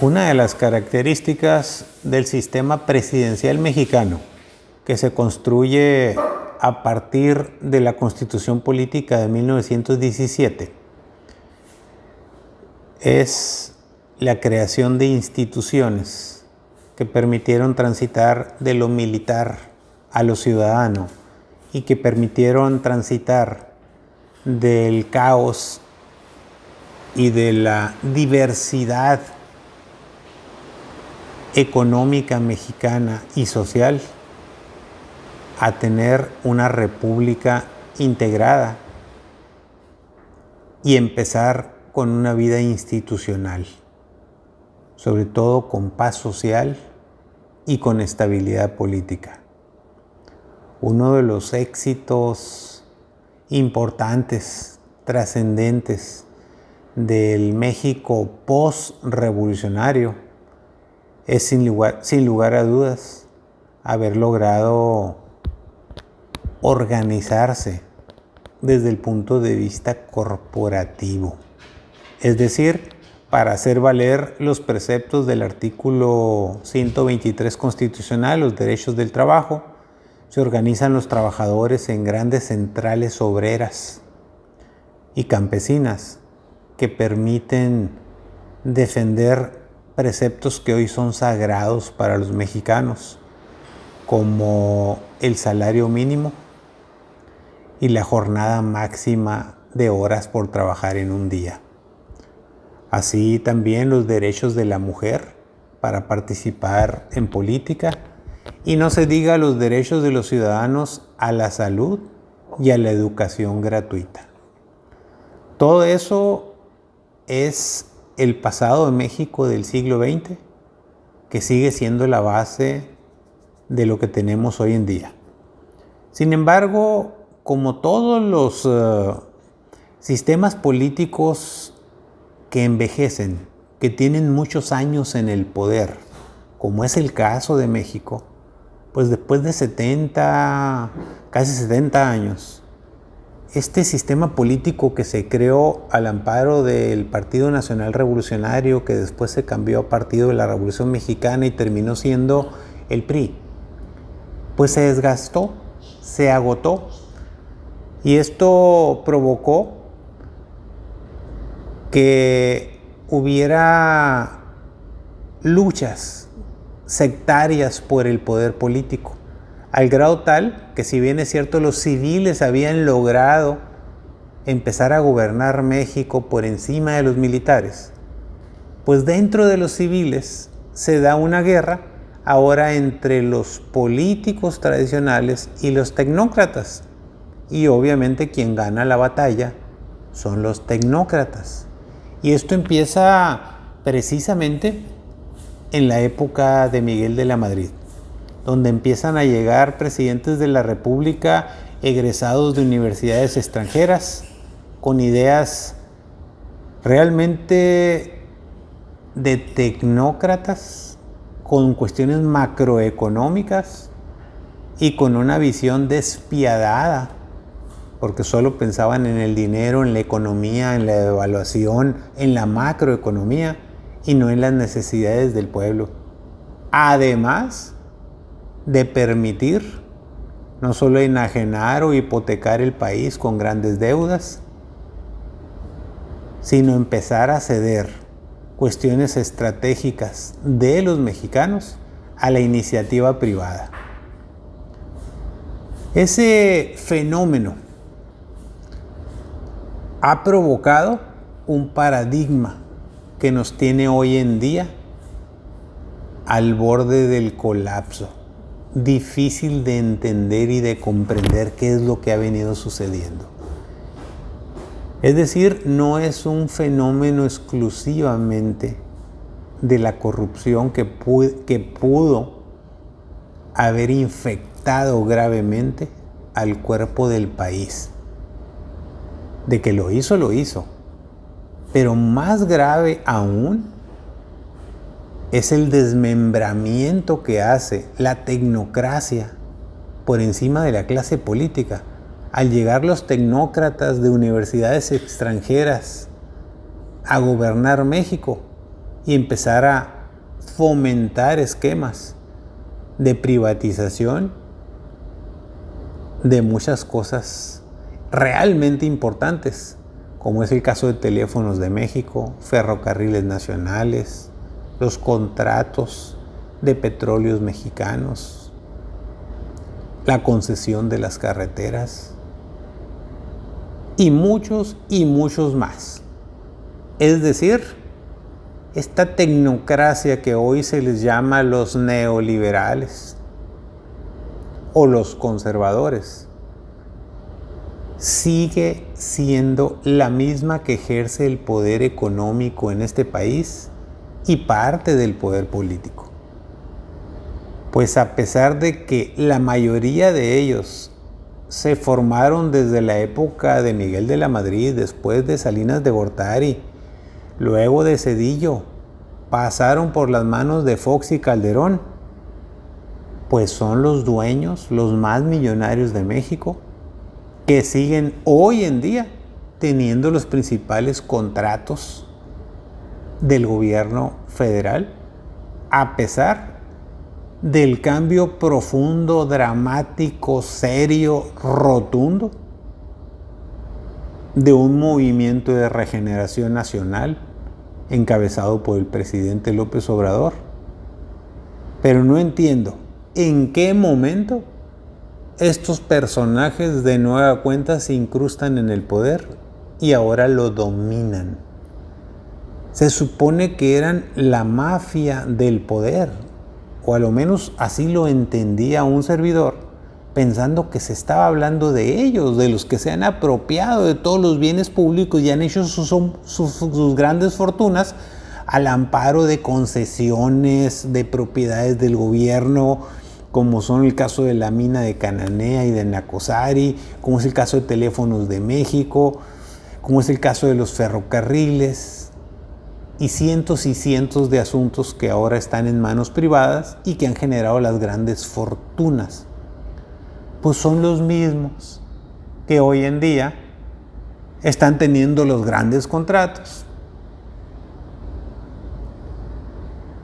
Una de las características del sistema presidencial mexicano, que se construye a partir de la Constitución Política de 1917, es la creación de instituciones que permitieron transitar de lo militar a lo ciudadano y que permitieron transitar del caos y de la diversidad económica mexicana y social a tener una república integrada y empezar con una vida institucional, sobre todo con paz social y con estabilidad política. Uno de los éxitos importantes, trascendentes del México post-revolucionario es sin lugar a dudas haber logrado organizarse desde el punto de vista corporativo. Es decir, para hacer valer los preceptos del artículo 123 constitucional, los derechos del trabajo, se organizan los trabajadores en grandes centrales obreras y campesinas que permiten defender preceptos que hoy son sagrados para los mexicanos, como el salario mínimo y la jornada máxima de horas por trabajar en un día. Así también los derechos de la mujer para participar en política, y no se diga los derechos de los ciudadanos a la salud y a la educación gratuita. Todo eso es el pasado de México del siglo XX, que sigue siendo la base de lo que tenemos hoy en día. Sin embargo, como todos los sistemas políticos que envejecen, que tienen muchos años en el poder, como es el caso de México, pues después de casi 70 años, este sistema político que se creó al amparo del Partido Nacional Revolucionario, que después se cambió a Partido de la Revolución Mexicana y terminó siendo el PRI, pues se desgastó, se agotó, y esto provocó que hubiera luchas sectarias por el poder político, al grado tal que, si bien es cierto, los civiles habían logrado empezar a gobernar México por encima de los militares, pues dentro de los civiles se da una guerra ahora entre los políticos tradicionales y los tecnócratas, y obviamente quien gana la batalla son los tecnócratas. Y esto empieza precisamente en la época de Miguel de la Madrid, donde empiezan a llegar presidentes de la República egresados de universidades extranjeras con ideas realmente de tecnócratas, con cuestiones macroeconómicas y con una visión despiadada, porque solo pensaban en el dinero, en la economía, en la devaluación, en la macroeconomía y no en las necesidades del pueblo. Además de permitir no solo enajenar o hipotecar el país con grandes deudas, sino empezar a ceder cuestiones estratégicas de los mexicanos a la iniciativa privada. Ese fenómeno ha provocado un paradigma que nos tiene hoy en día al borde del colapso, difícil de entender y de comprender qué es lo que ha venido sucediendo. Es decir, no es un fenómeno exclusivamente de la corrupción que pudo haber infectado gravemente al cuerpo del país. De que lo hizo. Pero más grave aún es el desmembramiento que hace la tecnocracia por encima de la clase política. Al llegar los tecnócratas de universidades extranjeras a gobernar México y empezar a fomentar esquemas de privatización de muchas cosas realmente importantes, como es el caso de Teléfonos de México, Ferrocarriles Nacionales, los contratos de petróleos mexicanos, la concesión de las carreteras y muchos más. Es decir, esta tecnocracia que hoy se les llama los neoliberales o los conservadores, sigue siendo la misma que ejerce el poder económico en este país y parte del poder político. Pues a pesar de que la mayoría de ellos se formaron desde la época de Miguel de la Madrid, después de Salinas de Gortari, luego de Zedillo, pasaron por las manos de Fox y Calderón, pues son los dueños, los más millonarios de México, que siguen hoy en día teniendo los principales contratos del gobierno federal, a pesar del cambio profundo, dramático, serio, rotundo de un movimiento de regeneración nacional encabezado por el presidente López Obrador. Pero no entiendo en qué momento estos personajes de nueva cuenta se incrustan en el poder y ahora lo dominan. Se supone que eran la mafia del poder, o a lo menos así lo entendía un servidor, pensando que se estaba hablando de ellos, de los que se han apropiado de todos los bienes públicos y han hecho sus grandes fortunas al amparo de concesiones, de propiedades del gobierno, como son el caso de la mina de Cananea y de Nacozari, como es el caso de Teléfonos de México, como es el caso de los ferrocarriles, y cientos de asuntos que ahora están en manos privadas y que han generado las grandes fortunas. Pues son los mismos que hoy en día están teniendo los grandes contratos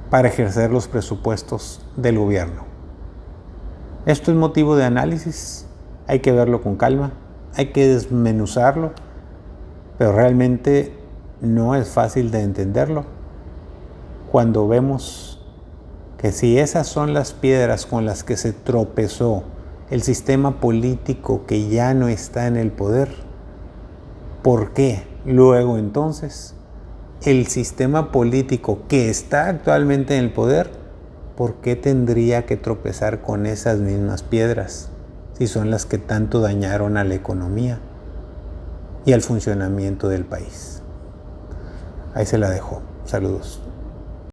para ejercer los presupuestos del gobierno. Esto es motivo de análisis, hay que verlo con calma, hay que desmenuzarlo, pero realmente no es fácil de entenderlo cuando vemos que si esas son las piedras con las que se tropezó el sistema político que ya no está en el poder, ¿por qué luego entonces el sistema político que está actualmente en el poder, por qué tendría que tropezar con esas mismas piedras si son las que tanto dañaron a la economía y al funcionamiento del país? Ahí se la dejo. Saludos.